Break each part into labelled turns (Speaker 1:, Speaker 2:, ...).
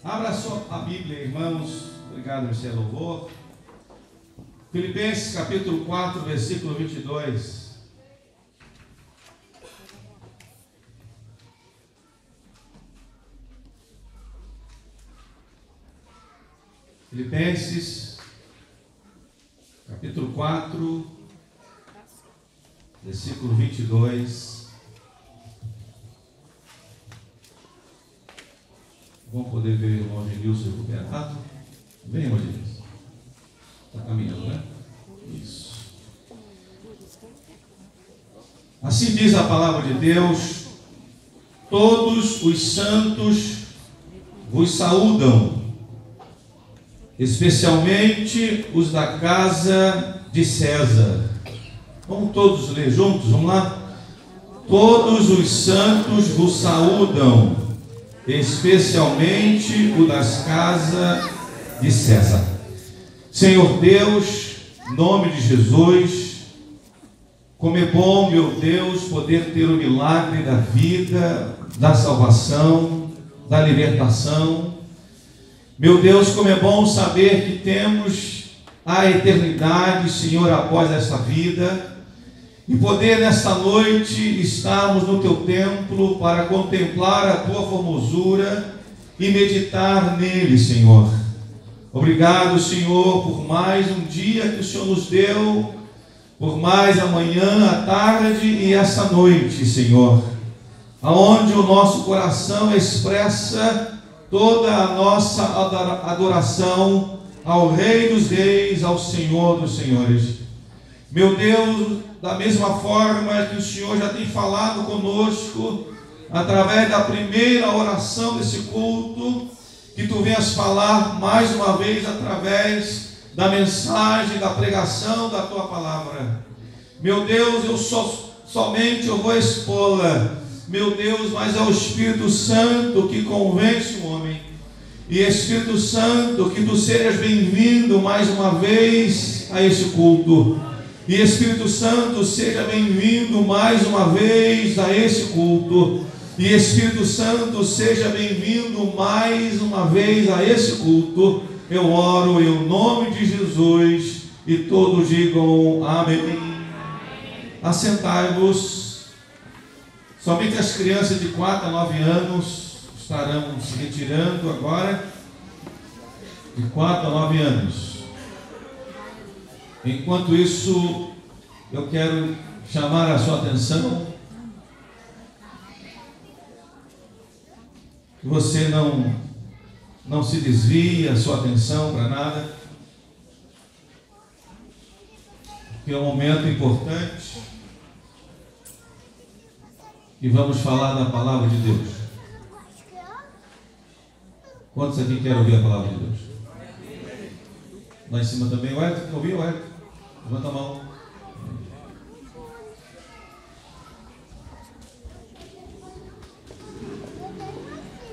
Speaker 1: Abra a Bíblia, irmãos. Obrigado, Mr. Louvor. Filipenses capítulo 4, versículo 22. Filipenses capítulo 4, versículo 22. Vamos poder ver o irmão Genilson recuperado? Vem, irmão Genilson. Está caminhando, né? Isso. Assim diz a palavra de Deus: todos os santos vos saúdam, especialmente os da casa de César. Vamos todos ler juntos? Vamos lá? Todos os santos vos saúdam, especialmente o das casas de César. Senhor Deus, em nome de Jesus, como é bom, meu Deus, poder ter o milagre da vida, da salvação, da libertação. Meu Deus, como é bom saber que temos a eternidade, Senhor, após esta vida, e poder nesta noite estarmos no Teu templo para contemplar a Tua formosura e meditar nele, Senhor. Obrigado, Senhor, por mais um dia que o Senhor nos deu, por mais a manhã, a tarde e essa noite, Senhor, aonde o nosso coração expressa toda a nossa adoração ao Rei dos Reis, ao Senhor dos Senhores. Meu Deus, da mesma forma que o Senhor já tem falado conosco, através da primeira oração desse culto, que Tu venhas falar mais uma vez através da mensagem, da pregação da Tua palavra. Meu Deus, somente eu vou expô-la, meu Deus, mas é o Espírito Santo que convence o homem. E Espírito Santo, que Tu sejas bem-vindo mais uma vez a esse culto. E Espírito Santo, seja bem-vindo mais uma vez a esse culto. E Espírito Santo, seja bem-vindo mais uma vez a esse culto. Eu oro em nome de Jesus e todos digam amém. Assentai-vos. Somente as crianças de 4 a 9 anos estarão se retirando agora. De 4 a 9 anos. Enquanto isso, eu quero chamar a sua atenção, que você não se desvie a sua atenção para nada, porque é um momento importante e vamos falar da palavra de Deus. Quantos aqui querem ouvir a palavra de Deus? Lá em cima também, o Hélio, quer ouvir, o Hélio? Levanta a mão.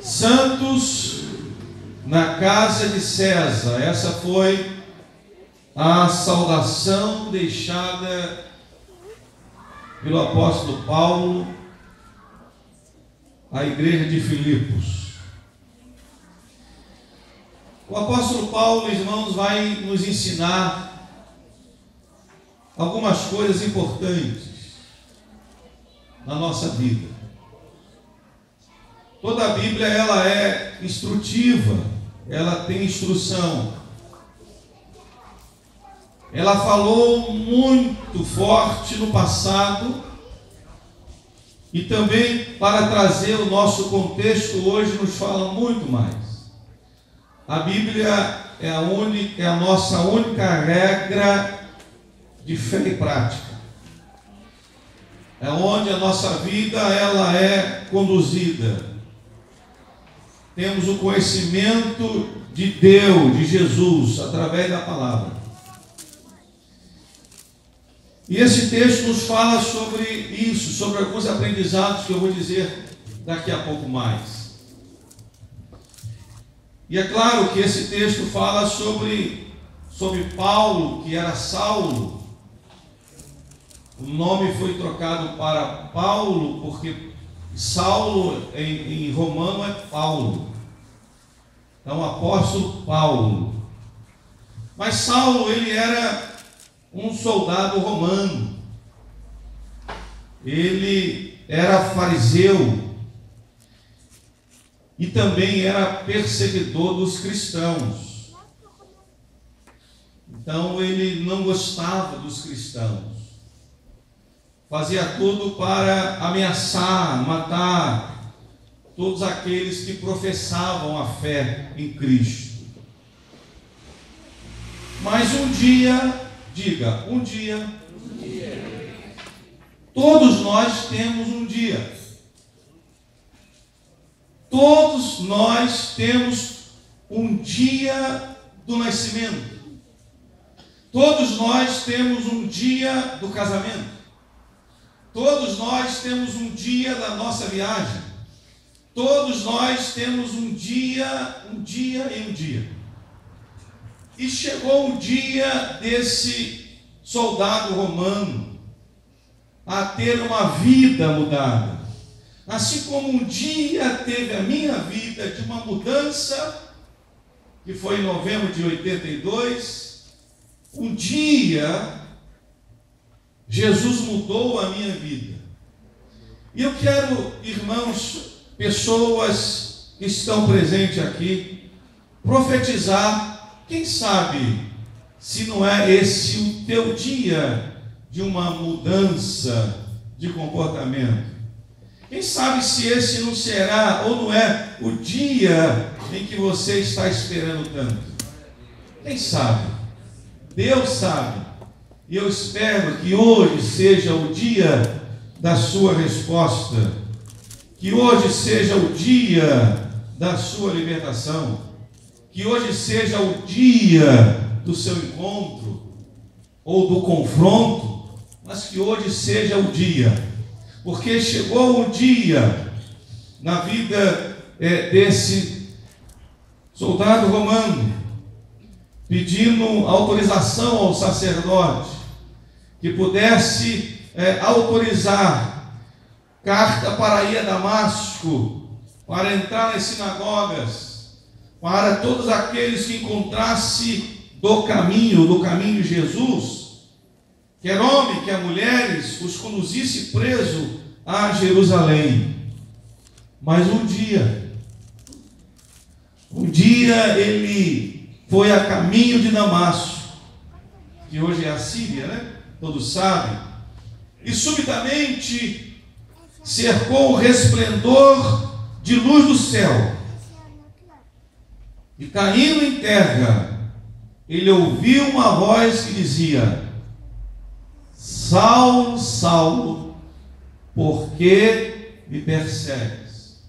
Speaker 1: Santos na casa de César. Essa foi a saudação deixada pelo apóstolo Paulo à igreja de Filipos. O apóstolo Paulo, irmãos, vai nos ensinar algumas coisas importantes na nossa vida. Toda a Bíblia, ela é instrutiva, ela tem instrução. Ela falou muito forte no passado e também, para trazer o nosso contexto hoje, nos fala muito mais. A Bíblia é a nossa única regra de fé e prática. É onde a nossa vida ela é conduzida. Temos o conhecimento de Deus, de Jesus, através da palavra. E esse texto nos fala sobre isso, sobre alguns aprendizados que eu vou dizer daqui a pouco mais. E é claro que esse texto fala sobre Paulo, que era Saulo. O nome foi trocado para Paulo, porque Saulo em romano é Paulo. é o apóstolo Paulo. Mas Saulo, ele era um soldado romano. Ele era fariseu e também era perseguidor dos cristãos. Então ele não gostava dos cristãos. Fazia tudo para ameaçar, matar todos aqueles que professavam a fé em Cristo. Mas um dia, diga, um dia, todos nós temos um dia. Todos nós temos um dia do nascimento. Todos nós temos um dia do casamento. Todos nós temos um dia da nossa viagem. Todos nós temos um dia e um dia. E chegou o dia desse soldado romano a ter uma vida mudada. Assim como um dia teve a minha vida de uma mudança, que foi em novembro de 82, um dia Jesus mudou a minha vida. E eu quero, irmãos, pessoas que estão presentes aqui, profetizar, quem sabe, se não é esse o teu dia de uma mudança de comportamento. Quem sabe se esse não será ou não é o dia em que você está esperando tanto. Quem sabe? Deus sabe. E eu espero que hoje seja o dia da sua resposta. Que hoje seja o dia da sua libertação. Que hoje seja o dia do seu encontro ou do confronto, mas que hoje seja o dia. Porque chegou o dia na vida desse soldado romano, pedindo autorização ao sacerdote, que pudesse autorizar carta para ir a Damasco, para entrar nas sinagogas, para todos aqueles que encontrasse do caminho de Jesus, quer homem, quer mulheres, os conduzisse preso a Jerusalém. Mas um dia ele foi a caminho de Damasco, que hoje é a Síria, né? Todos sabem. E subitamente cercou o resplendor de luz do céu. E caindo em terra, ele ouviu uma voz que dizia: Saulo, Saulo, por que me persegues?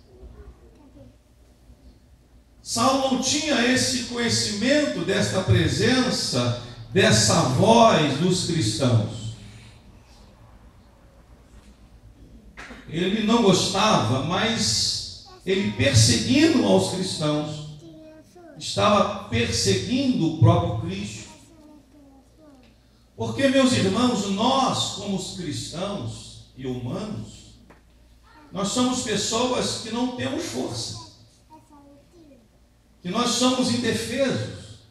Speaker 1: Saulo não tinha esse conhecimento desta presença, dessa voz dos cristãos. Ele não gostava, mas ele, perseguindo aos cristãos, estava perseguindo o próprio Cristo. Porque, meus irmãos, nós, como os cristãos e humanos, nós somos pessoas que não temos força, que nós somos indefesos.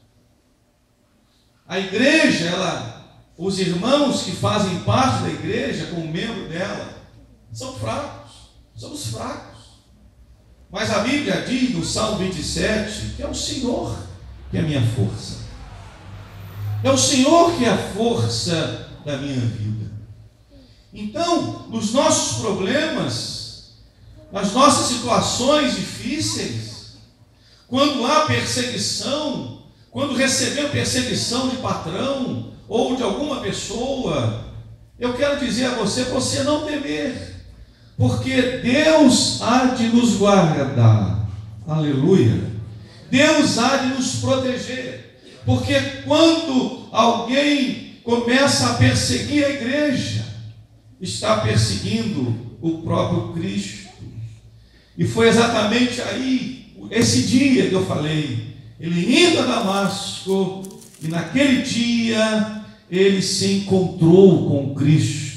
Speaker 1: A igreja, os irmãos que fazem parte da igreja, como membro dela, são fracos, somos fracos. Mas a Bíblia diz no Salmo 27 que é o Senhor que é a minha força. É o Senhor que é a força da minha vida. Então, nos nossos problemas, nas nossas situações difíceis, quando há perseguição, quando recebemos perseguição de patrão ou de alguma pessoa, eu quero dizer a você não temer, porque Deus há de nos guardar. Aleluia. Deus há de nos proteger. Porque quando alguém começa a perseguir a igreja, está perseguindo o próprio Cristo. E foi exatamente aí, esse dia que eu falei, ele indo a Damasco, e naquele dia ele se encontrou com Cristo.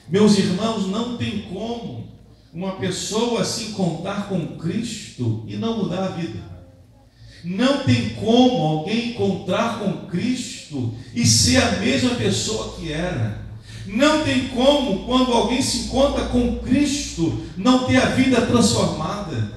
Speaker 1: Meus irmãos, não tem como uma pessoa se encontrar com Cristo e não mudar a vida. Não tem como alguém encontrar com Cristo e ser a mesma pessoa que era. Não tem como, quando alguém se encontra com Cristo, não ter a vida transformada.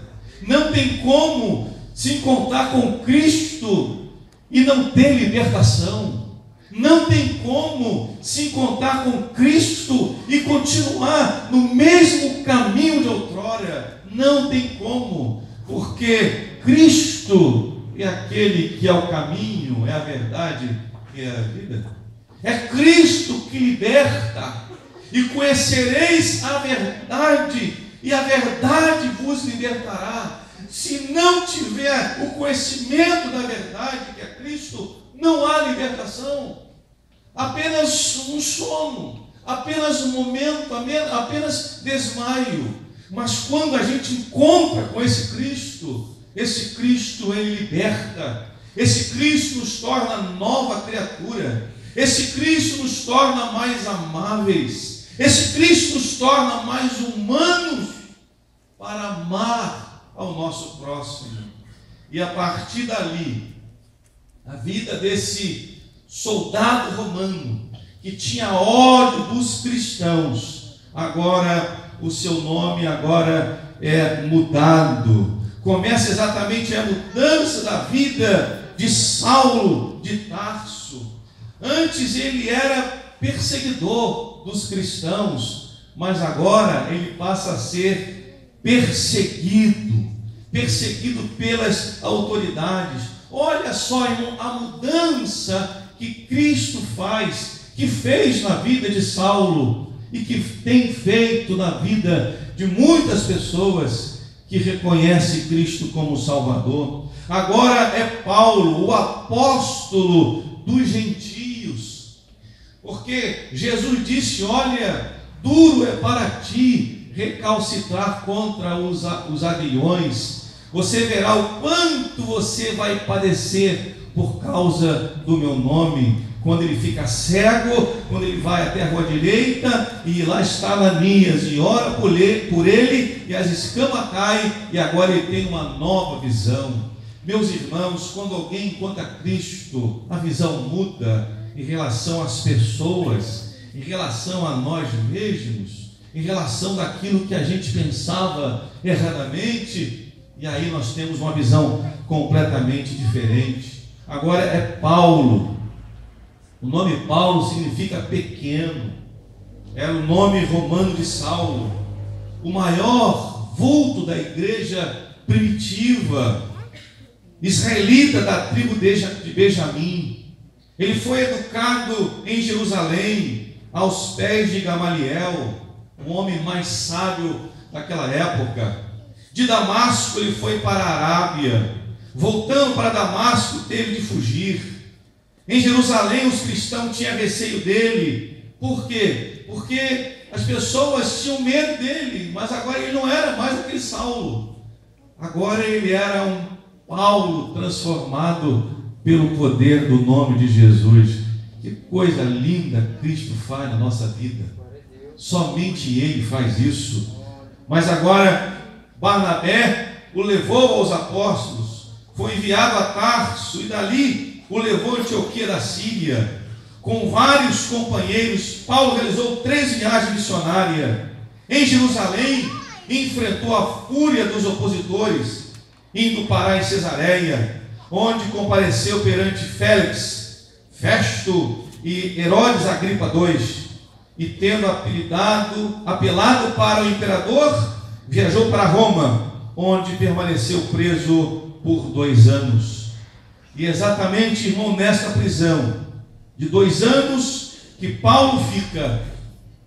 Speaker 1: Não tem como se encontrar com Cristo e não ter libertação. Não tem como se encontrar com Cristo e continuar no mesmo caminho de outrora. Não tem como, porque Cristo é aquele que é o caminho, é a verdade e é a vida. É Cristo que liberta. E conhecereis a verdade, e a verdade vos libertará. Se não tiver o conhecimento da verdade, que é Cristo, não há libertação. Apenas um sono, apenas um momento, apenas desmaio. Mas quando a gente encontra com esse Cristo ele liberta. Esse Cristo nos torna nova criatura. Esse Cristo nos torna mais amáveis. Esse Cristo nos torna mais humanos para amar ao nosso próximo. E a partir dali, a vida desse soldado romano que tinha ódio dos cristãos, agora o seu nome agora é mudado. Começa exatamente a mudança da vida de Saulo de Tarso. Antes ele era perseguidor dos cristãos, mas agora ele passa a ser perseguido pelas autoridades. Olha só, irmão, a mudança que Cristo que fez na vida de Saulo e que tem feito na vida de muitas pessoas que reconhecem Cristo como Salvador. Agora é Paulo, o apóstolo dos gentios, porque Jesus disse: olha, duro é para ti recalcitrar contra os aguilhões. Você verá o quanto você vai padecer por causa do meu nome. Quando ele fica cego, quando ele vai até a rua direita, e lá está Ananias, e ora por ele, e as escamas caem, e agora ele tem uma nova visão. Meus irmãos, quando alguém encontra Cristo, a visão muda em relação às pessoas, em relação a nós mesmos, em relação daquilo que a gente pensava erradamente, e aí nós temos uma visão completamente diferente. Agora é Paulo. O nome Paulo significa pequeno. Era o nome romano de Saulo, o maior vulto da igreja primitiva, israelita da tribo de Benjamim. Ele foi educado em Jerusalém, aos pés de Gamaliel, o homem mais sábio daquela época. De Damasco ele foi para a Arábia. Voltando para Damasco, teve de fugir. Em Jerusalém os cristãos tinham receio dele. Por quê? Porque as pessoas tinham medo dele, mas agora ele não era mais aquele Saulo. Agora ele era um Paulo transformado pelo poder do nome de Jesus. Que coisa linda Cristo faz na nossa vida. Somente Ele faz isso. Mas agora Barnabé o levou aos apóstolos, foi enviado a Tarso e dali o levou a Antioquia da Síria. Com vários companheiros, Paulo realizou 3 viagens missionárias. Em Jerusalém, enfrentou a fúria dos opositores, indo parar em Cesareia, onde compareceu perante Félix, Festo e Herodes Agripa II, e tendo apelado para o imperador, viajou para Roma, onde permaneceu preso por 2 anos. E exatamente, irmão, nesta prisão de 2 anos que Paulo fica,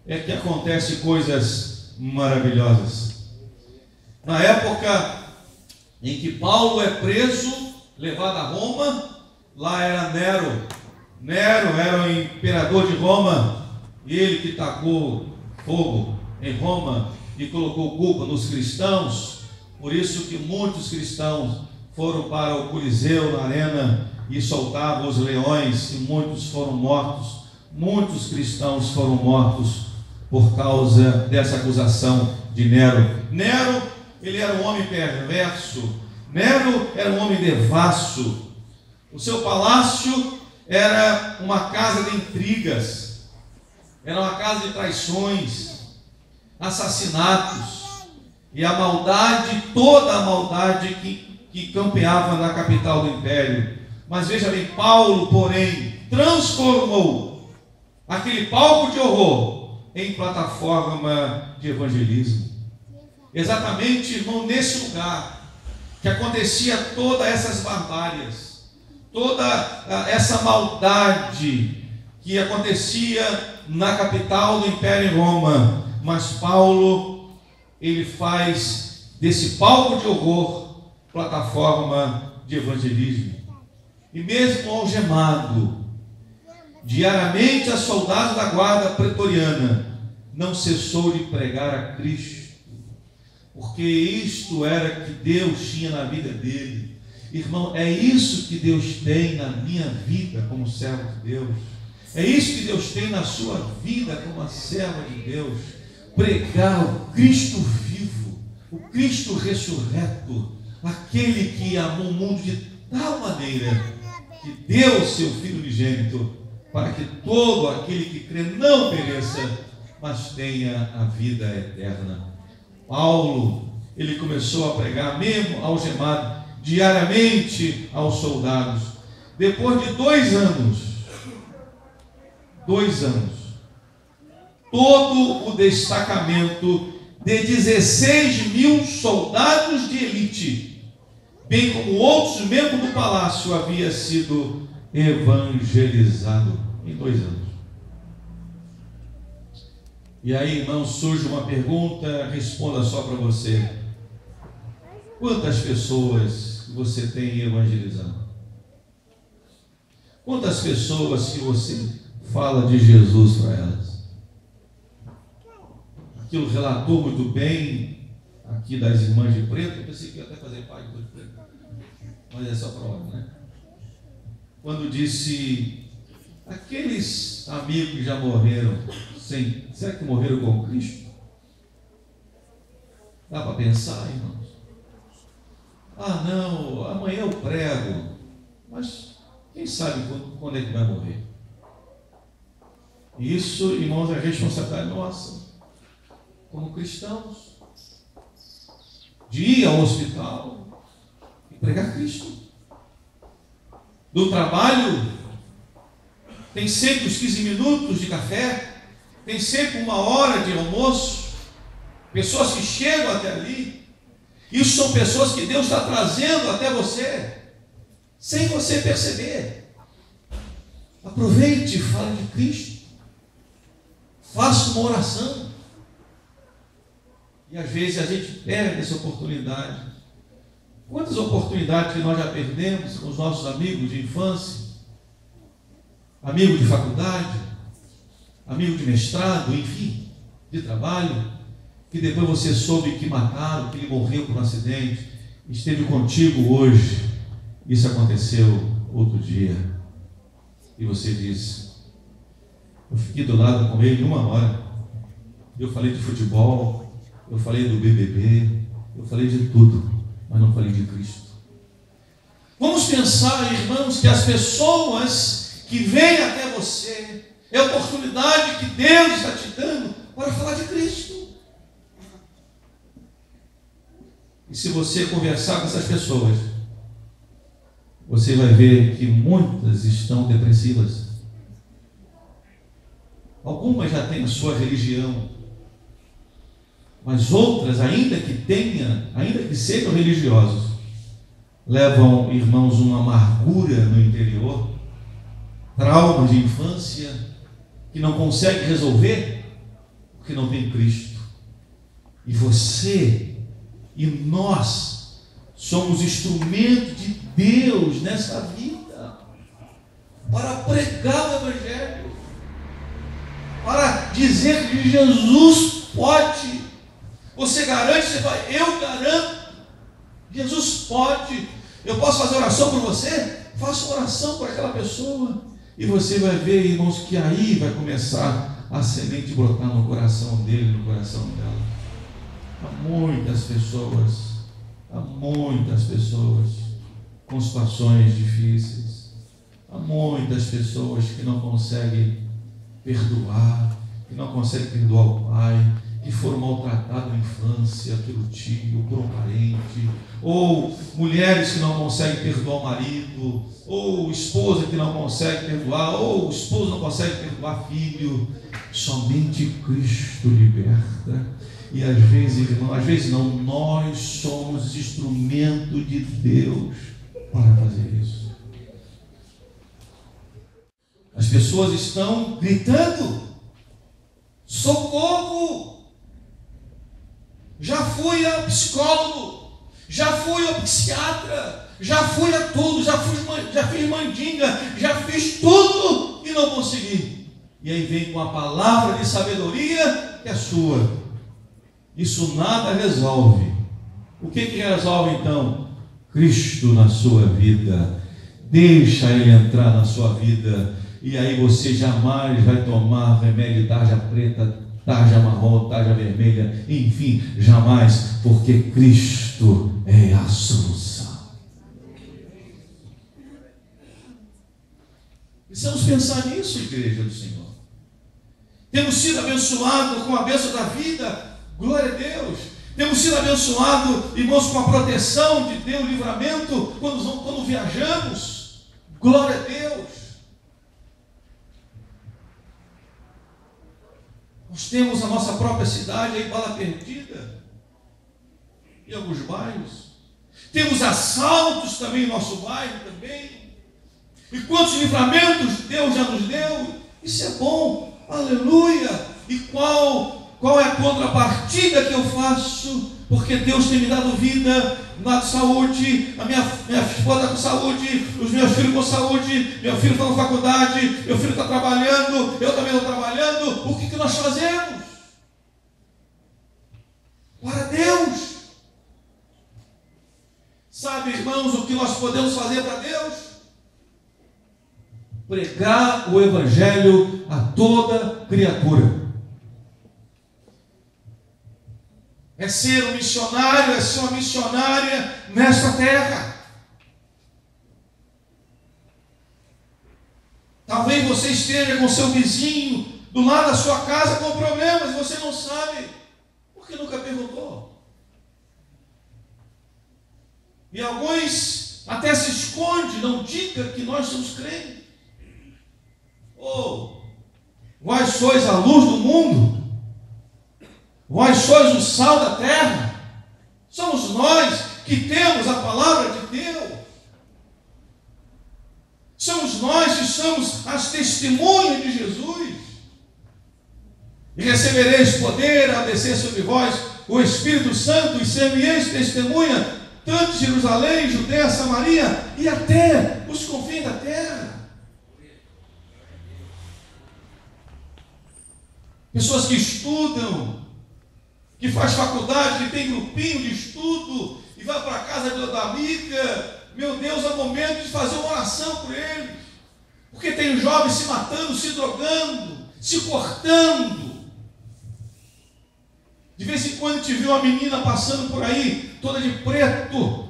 Speaker 1: é que acontecem coisas maravilhosas. Na época em que Paulo é preso, levado a Roma, lá era Nero. Nero era o imperador de Roma, e ele que tacou fogo em Roma e colocou culpa nos cristãos. Por isso que muitos cristãos foram para o Coliseu, na arena, e soltavam os leões, e muitos foram mortos. Muitos cristãos foram mortos por causa dessa acusação de Nero. Nero, ele era um homem perverso, Nero era um homem devasso. O seu palácio era uma casa de intrigas, era uma casa de traições, assassinatos e a maldade, toda a maldade que campeava na capital do império. Mas veja bem, Paulo, porém, transformou aquele palco de horror em plataforma de evangelismo. Exatamente, irmão, nesse lugar que acontecia todas essas barbárias, toda essa maldade que acontecia na capital do Império em Roma. Mas Paulo, ele faz desse palco de horror plataforma de evangelismo. E mesmo algemado diariamente a soldados da guarda pretoriana, não cessou de pregar a Cristo, porque isto era que Deus tinha na vida dele. Irmão, é isso que Deus tem na minha vida como servo de Deus. É isso que Deus tem na sua vida como a serva de Deus. Pregar o Cristo vivo, o Cristo ressurreto, aquele que amou o mundo de tal maneira que deu o seu Filho unigênito, para que todo aquele que crê não pereça, mas tenha a vida eterna. Paulo, ele começou a pregar mesmo algemado, diariamente aos soldados. Depois de 2 anos, todo o destacamento de 16.000 soldados de elite, bem como outros membros do palácio, havia sido evangelizado em 2 anos. E aí, irmão, surge uma pergunta, responda só para você. Quantas pessoas você tem evangelizado? Quantas pessoas que você fala de Jesus para elas? Aquilo relatou muito bem aqui das irmãs de preto. Eu pensei que ia até fazer parte de preto, mas é só prova, né? Quando disse, aqueles amigos que já morreram, será que morreram com Cristo? Dá para pensar, irmãos? Ah, não, amanhã eu prego, mas quem sabe quando é que vai morrer? Isso, irmãos, é responsabilidade nossa, como cristãos, de ir ao hospital e pregar Cristo. Do trabalho, tem sempre os 15 minutos de café, tem sempre 1 hora de almoço, pessoas que chegam até ali. Isso são pessoas que Deus está trazendo até você, sem você perceber. Aproveite e fale de Cristo. Faça uma oração. E às vezes a gente perde essa oportunidade. Quantas oportunidades que nós já perdemos com os nossos amigos de infância, amigo de faculdade, amigo de mestrado, enfim, de trabalho, que depois você soube que mataram, que ele morreu por um acidente, esteve contigo hoje, isso aconteceu outro dia, e você disse, eu fiquei do lado com ele 1 hora, eu falei de futebol, eu falei do BBB, eu falei de tudo, mas não falei de Cristo. Vamos pensar, irmãos, que as pessoas que vêm até você, é a oportunidade que Deus está te dando para falar de Cristo. E se você conversar com essas pessoas, você vai ver que muitas estão depressivas. Algumas já têm a sua religião, mas outras, ainda que sejam religiosos, levam, irmãos, uma amargura no interior, traumas de infância, que não consegue resolver, porque não tem Cristo. E você e nós somos instrumentos de Deus nessa vida, para pregar o Evangelho, para dizer que Jesus pode. Você garante, você vai, eu garanto, Jesus pode. Eu posso fazer oração por você? Faça oração por aquela pessoa, e você vai ver, irmãos, que aí vai começar a semente brotar no coração dele, no coração dela. Há muitas pessoas Há muitas pessoas com situações difíceis. Há muitas pessoas que não conseguem perdoar, que não conseguem perdoar o pai, que foram maltratados na infância pelo tio, por um parente, ou mulheres que não conseguem perdoar o marido, ou esposa que não consegue perdoar, ou o esposo não consegue perdoar filho. Somente Cristo liberta. E às vezes, irmão, às vezes não, nós somos instrumento de Deus para fazer isso. As pessoas estão gritando: socorro! Já fui ao psicólogo, já fui ao psiquiatra, já fui a tudo, já fiz mandinga, já fiz tudo e não consegui. E aí vem com a palavra de sabedoria que é sua. Isso nada resolve. O que resolve então? Cristo na sua vida. Deixa Ele entrar na sua vida. E aí você jamais vai tomar remédio tarja preta, tarja marrom, tarja vermelha, enfim, jamais, porque Cristo é a solução. Precisamos pensar nisso, igreja do Senhor. Temos sido abençoados com a bênção da vida, glória a Deus. Temos sido abençoados, irmãos, com a proteção de Deus, o livramento, quando viajamos, glória a Deus. Nós temos a nossa própria cidade, aí bala perdida, em alguns bairros. Temos assaltos também em nosso bairro também. E quantos livramentos Deus já nos deu? Isso é bom, aleluia. E qual é a contrapartida que eu faço? Porque Deus tem me dado vida, me dado saúde, a minha esposa está com saúde, os meus filhos com saúde, meu filho está na faculdade, meu filho está trabalhando, eu também estou trabalhando. O que nós fazemos? Para Deus. Sabe, irmãos, o que nós podemos fazer para Deus? Pregar o Evangelho a toda criatura. É ser um missionário, é ser uma missionária nesta terra. Talvez você esteja com seu vizinho do lado da sua casa com problemas e você não sabe, porque nunca perguntou. E alguns até se escondem, não diga que nós somos crentes. Oh, vós sois a luz do mundo. Vós sois o sal da terra. Somos nós que temos a palavra de Deus. Somos nós que somos as testemunhas de Jesus. E recebereis poder ao descer sobre vós o Espírito Santo, e ser-me-eis testemunha, tanto em Jerusalém, Judeia, Samaria e até os confins da terra. Pessoas que estudam, que faz faculdade, que tem grupinho de estudo e vai para a casa da amiga, meu Deus, é o momento de fazer uma oração por eles, porque tem jovens se matando, se drogando, se cortando. De vez em quando a gente vê uma menina passando por aí, toda de preto,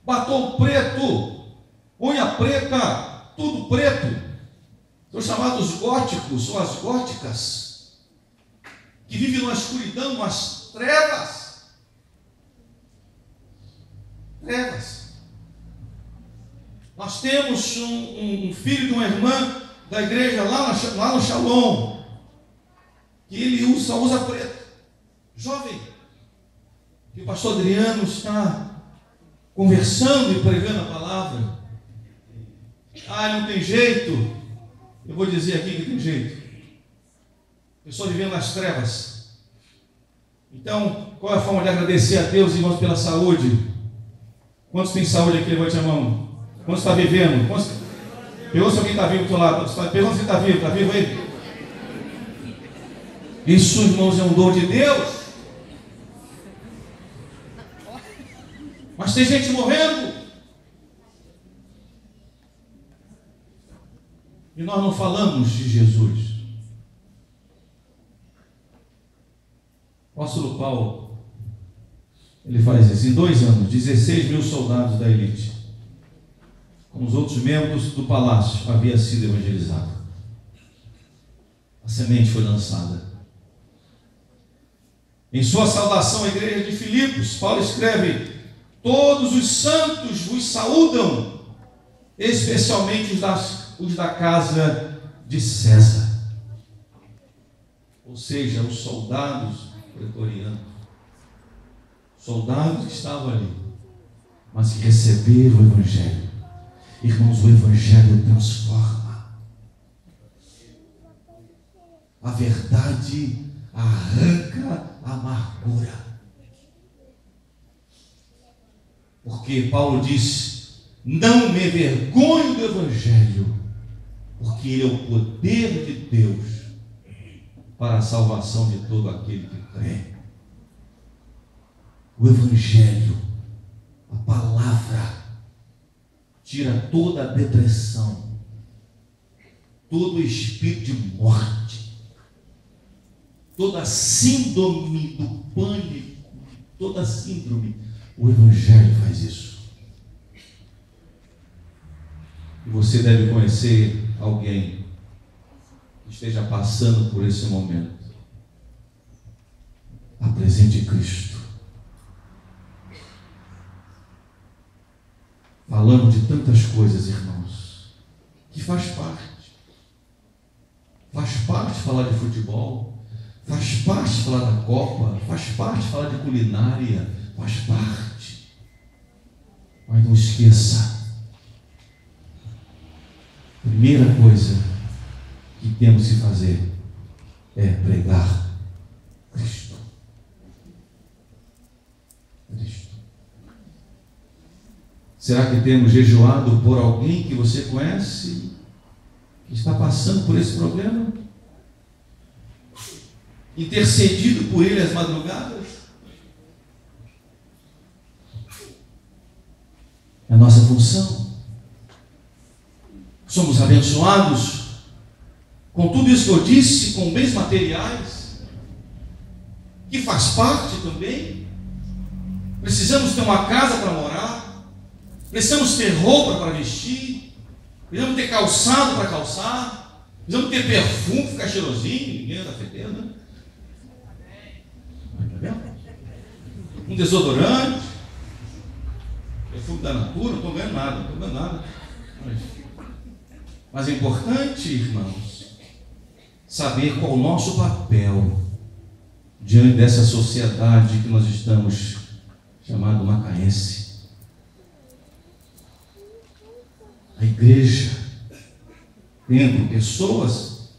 Speaker 1: batom preto, unha preta, tudo preto. São chamados góticos ou as góticas, que vive numa escuridão, nas trevas. Trevas. Nós temos um filho de uma irmã da igreja lá no Shalom, que ele só usa preto, jovem, que o pastor Adriano está conversando e pregando a palavra. Não tem jeito. Eu vou dizer aqui que tem jeito. Pessoa vivendo nas trevas. Então, qual é a forma de agradecer a Deus, irmãos, pela saúde? Quantos tem saúde aqui? Levante a mão. Quantos está vivendo? Pergunta se alguém está vivo do seu lado. Pergunta se está vivo. Está vivo aí? Isso, irmãos, é um dom de Deus. Mas tem gente morrendo. E nós não falamos de Jesus. O apóstolo Paulo, Ele faz isso. Em 2 anos, 16 mil soldados da elite, com os outros membros do palácio, havia sido evangelizado. A semente foi lançada. Em sua saudação à igreja de Filipos, Paulo escreve: todos os santos vos saúdam, especialmente os da casa de César. Ou seja, os soldados pretorianos, soldados que estavam ali, mas que receberam o Evangelho. Irmãos, o Evangelho transforma. A verdade arranca a amargura. Porque Paulo diz: não me envergonho do Evangelho, porque ele é o poder de Deus para a salvação de todo aquele que crê. O Evangelho, a palavra, tira toda a depressão, todo o espírito de morte, toda a síndrome do pânico, toda a síndrome. O Evangelho faz isso. E você deve conhecer alguém que esteja passando por esse momento. Apresente Cristo. Falamos de tantas coisas, irmãos, que faz parte. Faz parte falar de futebol, faz parte falar da Copa, faz parte falar de culinária, faz parte. Mas não esqueça, a primeira coisa que temos que fazer é pregar Cristo. Cristo. Será que temos jejuado por alguém que você conhece, que está passando por esse problema? Intercedido por ele às madrugadas? É a nossa função. Somos abençoados com tudo isso que eu disse, com bens materiais, que faz parte também. Precisamos ter uma casa para morar, precisamos ter roupa para vestir, precisamos ter calçado para calçar, precisamos ter perfume, ficar cheirosinho, ninguém anda fedendo. Tá vendo? Um desodorante, perfume da Natura, não estou ganhando nada, Mas é importante, irmãos, saber qual o nosso papel diante dessa sociedade que nós estamos chamando macaense. A igreja, tendo pessoas,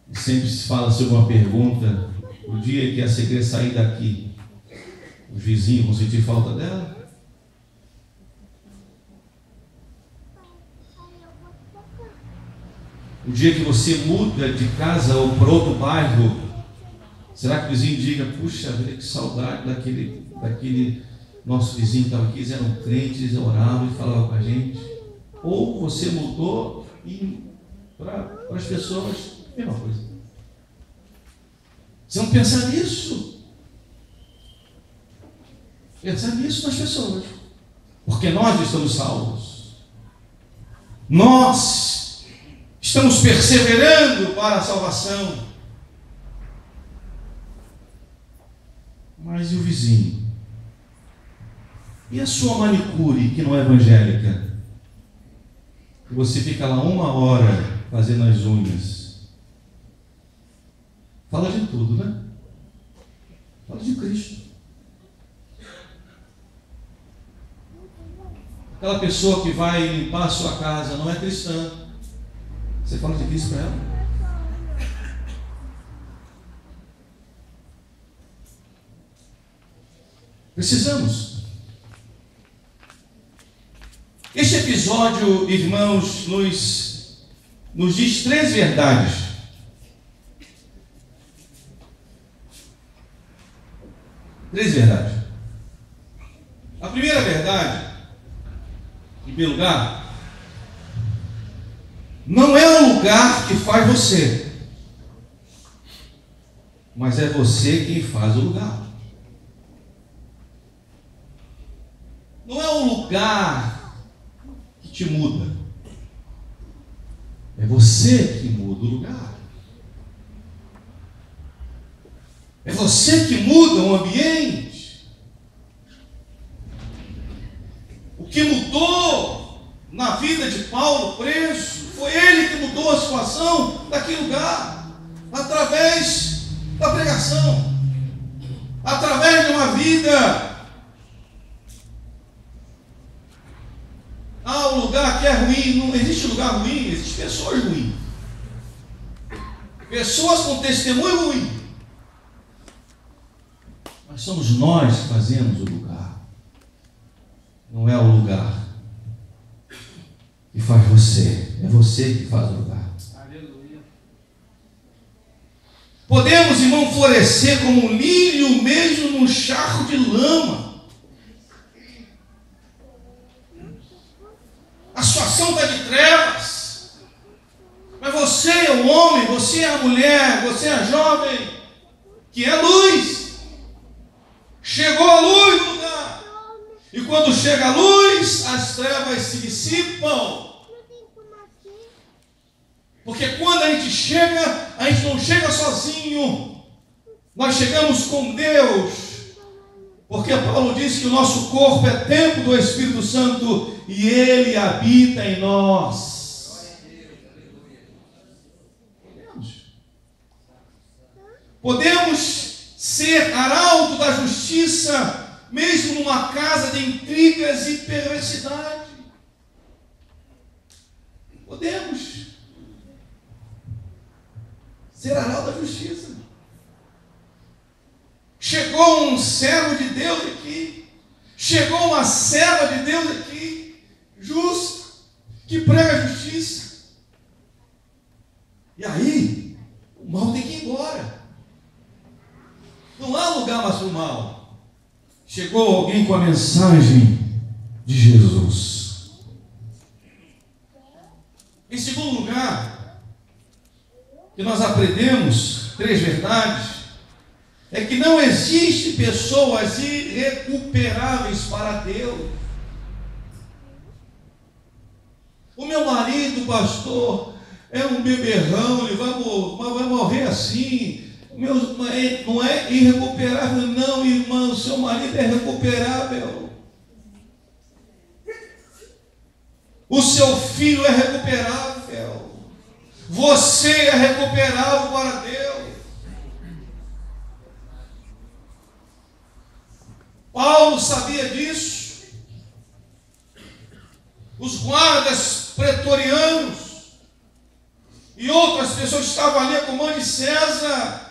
Speaker 1: e sempre se fala sobre uma pergunta: o dia que essa igreja sair daqui, os vizinhos vão sentir falta dela? O dia que você muda de casa ou para outro bairro, será que o vizinho diga: puxa vida, que saudade daquele nosso vizinho que estava aqui, eles eram crentes, eles oravam e falavam com a gente? Ou você mudou e para as pessoas, mesma coisa. Vocês vão pensar nisso. Pensar nisso nas pessoas. Porque nós estamos salvos. Nós estamos perseverando para a salvação. Mas e o vizinho? E a sua manicure, que não é evangélica? Você fica lá 1 hora fazendo as unhas. Fala de tudo, né? Fala de Cristo. Aquela pessoa que vai limpar a sua casa não é cristã. Você fala de Cristo para ela? Precisamos. Este episódio, irmãos, nos diz 3 verdades. Três verdades. A primeira verdade, em primeiro lugar, não é o lugar que faz você, mas é você quem faz o lugar. lugar que te muda. É você que muda o lugar. É você que muda o ambiente. O que mudou na vida de Paulo preso, foi ele que mudou a situação daquele lugar, através da pregação, através de uma vida. Um lugar que é ruim, não existe lugar ruim, existem pessoas ruins, pessoas com testemunho ruim, mas somos nós que fazemos o lugar, não é o lugar que faz você, é você que faz o lugar. Aleluia. Podemos, irmão, florescer como um lírio mesmo num charco de lama. A situação está de trevas, mas você é o homem, você é a mulher, você é a jovem, que é luz. Chegou a luz no lugar, e quando chega a luz, as trevas se dissipam. Porque quando a gente chega, a gente não chega sozinho, nós chegamos com Deus. Porque Paulo diz que o nosso corpo é templo do Espírito Santo e Ele habita em nós. Podemos ser arauto da justiça, mesmo numa casa de intrigas e perversidade. Podemos ser arauto da justiça. Chegou um servo de Deus aqui, chegou uma serva de Deus aqui, justa, que prega a justiça. E aí, o mal tem que ir embora. Não há lugar mais para o mal. Chegou alguém com a mensagem de Jesus. Em segundo lugar, que nós aprendemos 3 verdades, é que não existe pessoas irrecuperáveis para Deus. O meu marido, pastor, é um beberrão, ele vai morrer assim. Não é irrecuperável, não, irmão. O seu marido é recuperável. O seu filho é recuperável. Você é recuperável para Deus. Paulo sabia disso. Os guardas pretorianos e outras pessoas que estavam ali a comando de César,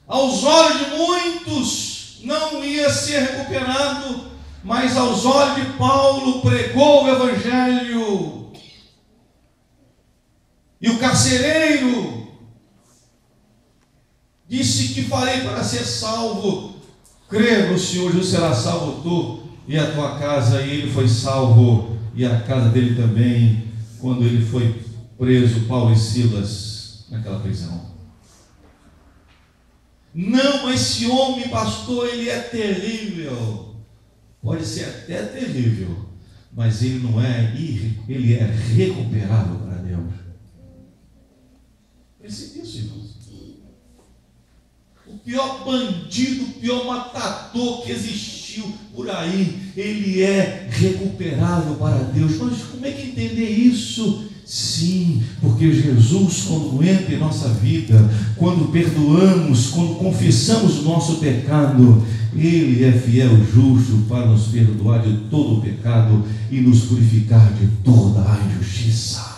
Speaker 1: aos olhos de muitos não ia ser recuperado, mas aos olhos de Paulo pregou o Evangelho. E o carcereiro disse que farei para ser salvo. Crê no Senhor, Jesus, será salvo tu e a tua casa. E ele foi salvo, e a casa dele também, quando ele foi preso, Paulo e Silas, naquela prisão. Não, esse homem, pastor, ele é terrível. Pode ser até terrível, mas ele não é, ele é recuperável para Deus. Pense nisso, irmãos. O pior bandido, o pior matador que existiu por aí, ele é recuperável para Deus. Mas como é que entender isso? Sim, porque Jesus, quando entra em nossa vida, quando perdoamos, quando confessamos o nosso pecado, Ele é fiel e justo para nos perdoar de todo o pecado e nos purificar de toda a injustiça.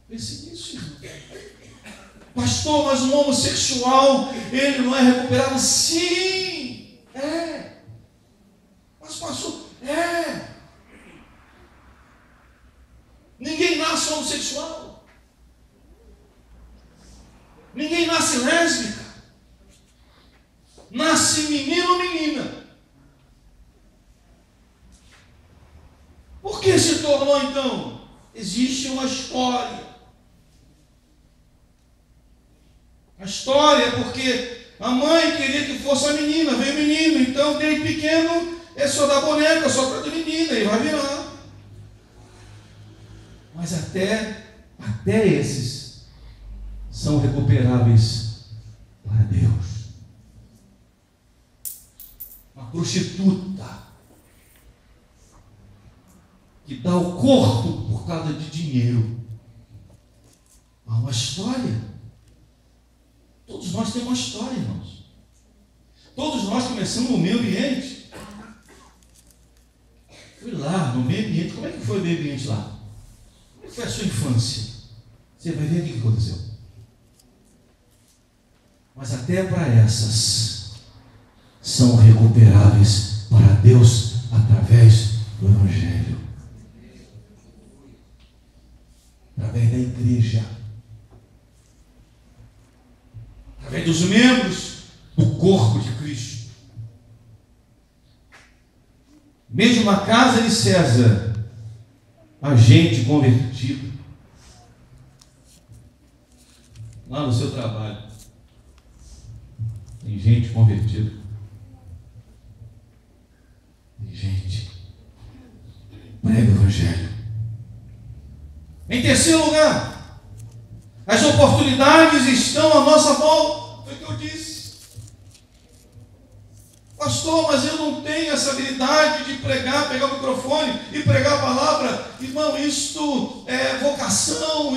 Speaker 1: Pense nisso, irmão. Pastor, mas um homossexual, ele não é recuperado? Sim, é. Mas pastor, ninguém nasce homossexual, ninguém nasce lésbica, nasce menino ou menina. Por que se tornou então? Existe uma história. A história é porque A mãe queria que fosse a menina, veio menino. Então, desde pequeno, é só da boneca, só para a menina, e vai virar. Mas até esses são recuperáveis para Deus. Uma prostituta que dá o corpo por causa de dinheiro. Há uma história. Todos nós temos uma história, irmãos. Todos nós começamos no meio ambiente. Fui lá no meio ambiente. Como é que foi o meio ambiente lá? Como é que foi a sua infância? Você vai ver o que aconteceu. Mas até para essas são recuperáveis para Deus através do Evangelho. Através da igreja. Através dos membros do corpo de Cristo. Mesmo na casa de César, há gente convertida. Lá no seu trabalho, tem gente convertida. Tem gente. Prega o Evangelho. Em terceiro lugar, as oportunidades estão à nossa volta. Foi o que eu disse. Pastor, mas eu não tenho essa habilidade de pregar, pegar o microfone e pregar a palavra. Irmão, isto é vocação,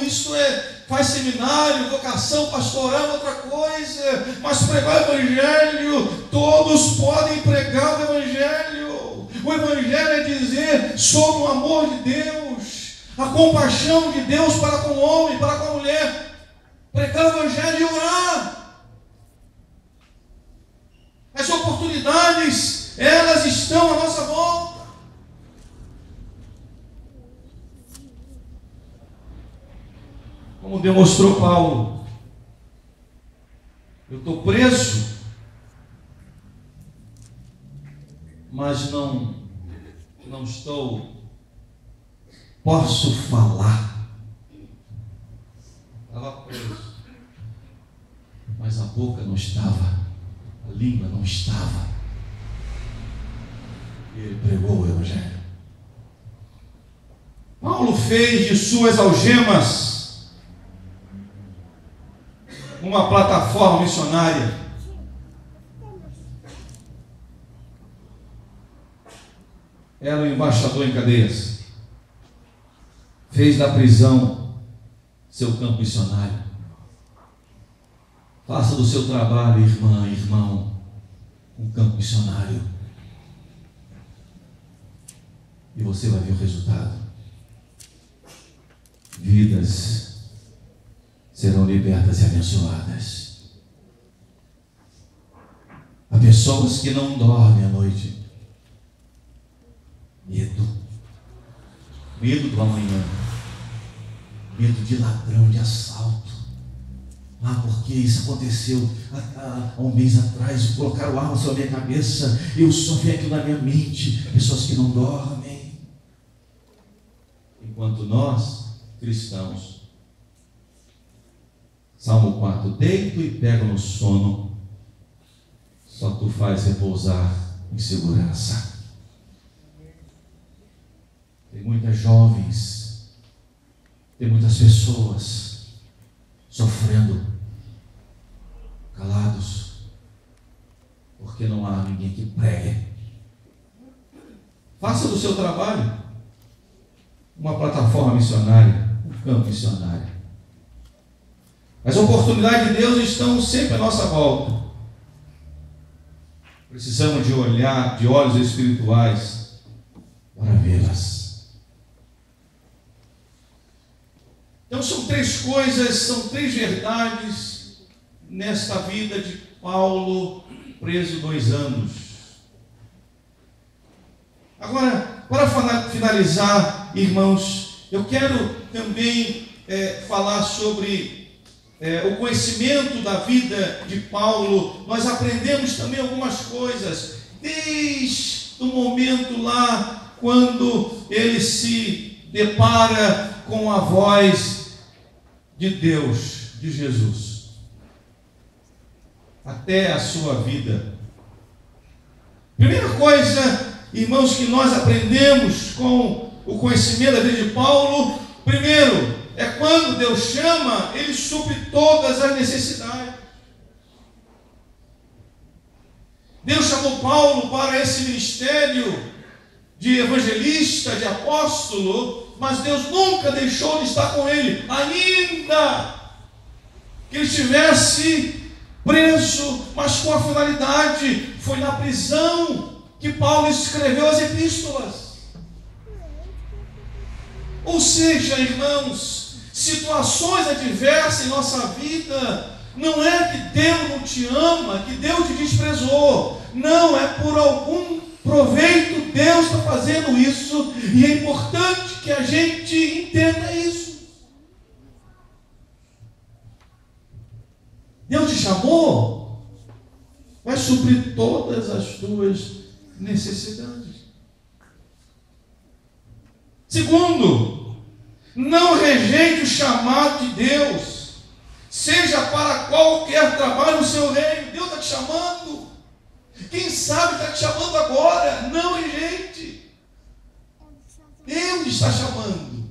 Speaker 1: faz seminário, vocação pastoral é outra coisa. Mas pregar o Evangelho, todos podem pregar o Evangelho. O Evangelho é dizer sobre o amor de Deus, a compaixão de Deus para com o homem, para com a mulher. Pregar o Evangelho e orar. As oportunidades, elas estão à nossa volta. Como demonstrou Paulo, eu estou preso, mas não estou, posso falar. Estava preso, mas a boca não estava. A língua não estava. E ele pregou o Evangelho. Paulo fez de suas algemas uma plataforma missionária. Era o embaixador em cadeias. Fez da prisão seu campo missionário. Faça do seu trabalho, irmã, irmão, um campo missionário. E você vai ver o resultado. Vidas serão libertas e abençoadas. Há pessoas que não dormem à noite. Medo. Medo do amanhã. Medo de ladrão, de assalto. Porque isso aconteceu há um mês atrás, colocaram arma sobre a minha cabeça, eu só vi aquilo na minha mente. Pessoas que não dormem. Enquanto nós, cristãos, Salmo 4, deito e pego no sono, só tu faz repousar em segurança. Tem muitas jovens, tem muitas pessoas sofrendo, calados, porque não há ninguém que pregue. Faça do seu trabalho uma plataforma missionária, um campo missionário. As oportunidades de Deus estão sempre à nossa volta. Precisamos de olhos espirituais para vê-las. Então são três coisas, são três verdades nesta vida de Paulo, preso 2 anos. Agora, para finalizar, irmãos, eu quero também falar sobre o conhecimento da vida de Paulo. Nós aprendemos também algumas coisas, desde o momento lá, quando ele se depara com a voz de Deus, de Jesus. até a sua vida. Primeira coisa, irmãos, que nós aprendemos com o conhecimento da vida de Paulo, primeiro, é quando Deus chama, Ele supre todas as necessidades. Deus chamou Paulo para esse ministério de evangelista, de apóstolo, mas Deus nunca deixou de estar com ele, ainda que ele estivesse preso, mas com a finalidade. Foi na prisão que Paulo escreveu as epístolas. Ou seja, irmãos, situações adversas em nossa vida, não é que Deus não te ama, que Deus te desprezou, não, é por algum proveito Deus está fazendo isso, e é importante que a gente entenda isso. Deus te chamou, vai suprir todas as tuas necessidades. Segundo, não rejeite o chamado de Deus, seja para qualquer trabalho no seu reino. Deus está te chamando. Quem sabe está te chamando agora. Não rejeite. Deus está chamando.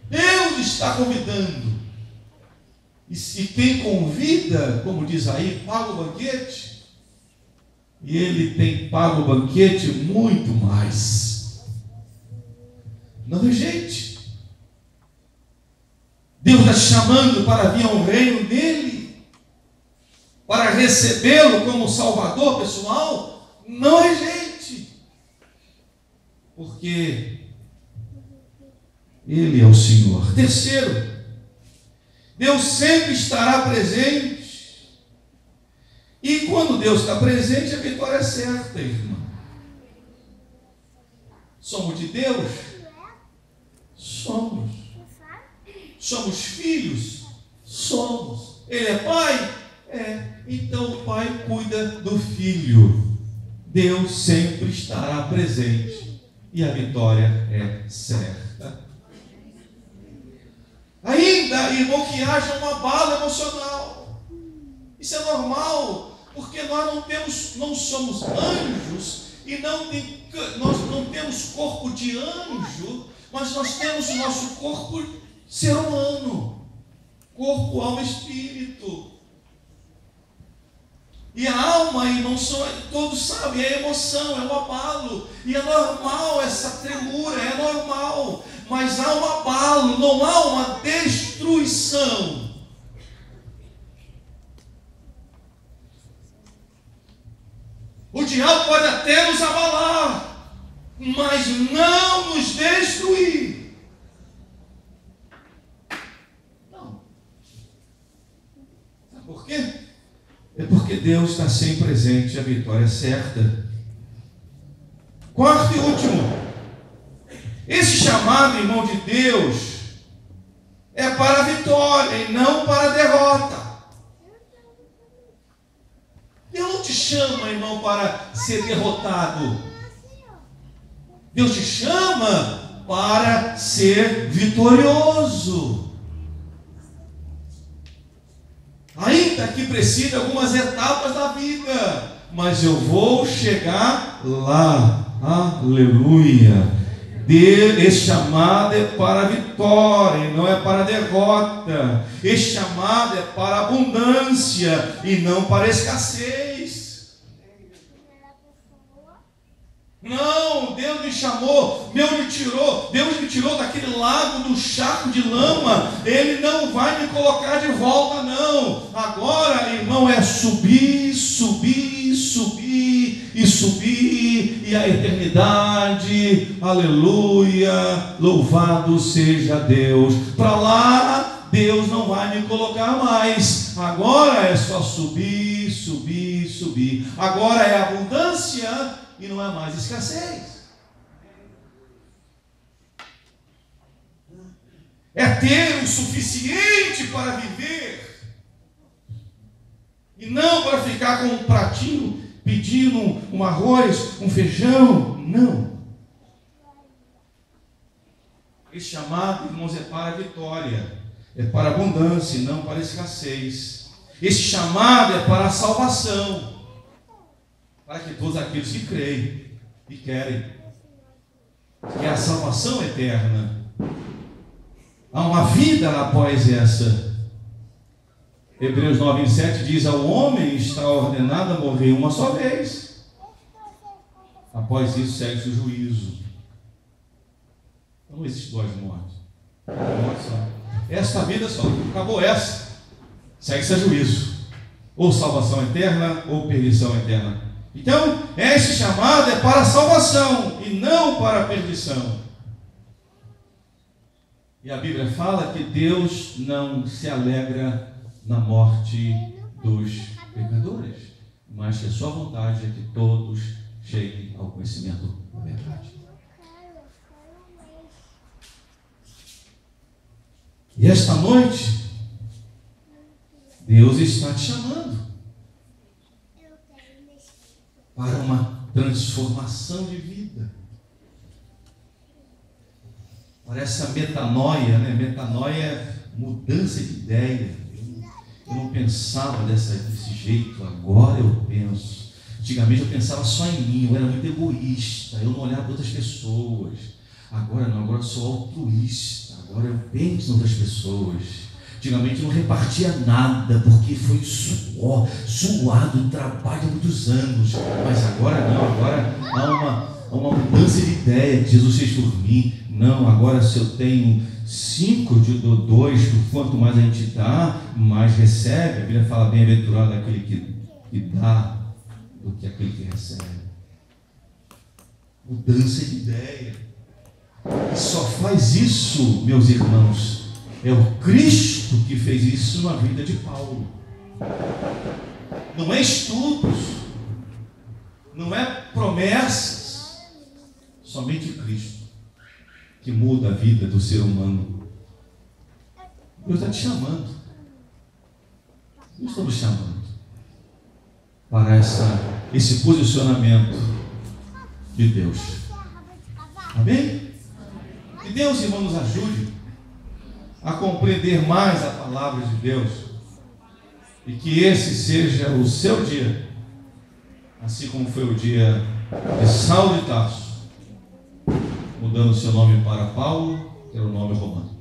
Speaker 1: Deus está convidando. E quem convida, como diz aí, paga o banquete. E Ele tem pago o banquete muito mais. Não rejeite. Deus está te chamando para vir ao reino dele, para recebê-lo como Salvador pessoal. Não rejeite, porque Ele é o Senhor. Terceiro, Deus sempre estará presente, e quando Deus está presente, a vitória é certa, irmão. Somos de Deus? Somos. Somos filhos? Somos. Ele é pai? É. Então o pai cuida do filho. Deus sempre estará presente e a vitória é certa. Ainda, irmão, que haja um abalo emocional. Isso é normal, porque nós não somos anjos e nós não temos corpo de anjo, mas nós temos o nosso corpo ser humano, corpo, alma, espírito. E a alma, irmão, todos sabem, é emoção, é um abalo, e é normal essa tremura, é normal, mas há um abalo, não há uma destruição. O diabo pode até nos abalar, mas não nos destruir. Por quê? É porque Deus está sempre presente, a vitória é certa. Quarto e último, esse chamado, irmão, de Deus é para a vitória e não para a derrota. Deus não te chama, irmão, para ser derrotado. Deus te chama para ser vitorioso. Ainda que precise de algumas etapas da vida, mas eu vou chegar lá. Aleluia. Esse chamado é para a vitória e não é para a derrota. Esse chamado é para a abundância e não para a escassez. Não, Deus me chamou, Deus me tirou daquele lago do charco de lama. Ele não vai me colocar de volta, não. Agora, irmão, é subir, subir, subir e subir, e a eternidade, aleluia, louvado seja Deus. Para lá, Deus não vai me colocar mais. Agora é só subir, subir, subir. Agora é abundância e não é mais escassez. É ter o suficiente para viver e não para ficar com um pratinho pedindo um arroz, um feijão. Não. Esse chamado, irmãos, é para a vitória, é para a abundância e não para a escassez. Esse chamado é para a salvação, para que todos aqueles que creem e querem, que é a salvação eterna. Há uma vida após essa. Hebreus 9:7 diz: ao homem está ordenado a morrer uma só vez. Após isso segue-se o juízo. Não existe duas mortes. Uma morte só. Esta vida só. Acabou essa. Segue-se a juízo. Ou salvação eterna, ou perdição eterna. Então, esse chamado é para a salvação e não para a perdição. E a Bíblia fala que Deus não se alegra na morte dos pecadores, mas que a sua vontade é que todos cheguem ao conhecimento da verdade. E esta noite, Deus está te chamando para uma transformação de vida, para essa metanoia, né? Metanoia é mudança de ideia. Eu não pensava desse jeito, agora eu penso. Antigamente eu pensava só em mim, eu era muito egoísta, eu não olhava para outras pessoas. Agora não, agora eu sou altruísta, agora eu penso em outras pessoas. Antigamente eu não repartia nada, porque foi suado, trabalho há muitos anos. Mas agora não, agora há uma mudança de ideia. Jesus fez por mim. Não, agora se eu tenho 5, eu dou 2, quanto mais a gente dá, mais recebe. A Bíblia fala: bem-aventurado aquele que dá do que aquele que recebe. Mudança de ideia. E só faz isso, meus irmãos, é o Cristo que fez isso na vida de Paulo. Não é estudos, não é promessas, somente Cristo que muda a vida do ser humano. Deus está te chamando. Deus está nos chamando para esse posicionamento de Deus. Amém? Que Deus, irmão, nos ajude a compreender mais a palavra de Deus, e que esse seja o seu dia, assim como foi o dia de Saulo de Tarso, mudando o seu nome para Paulo, que era o nome romano.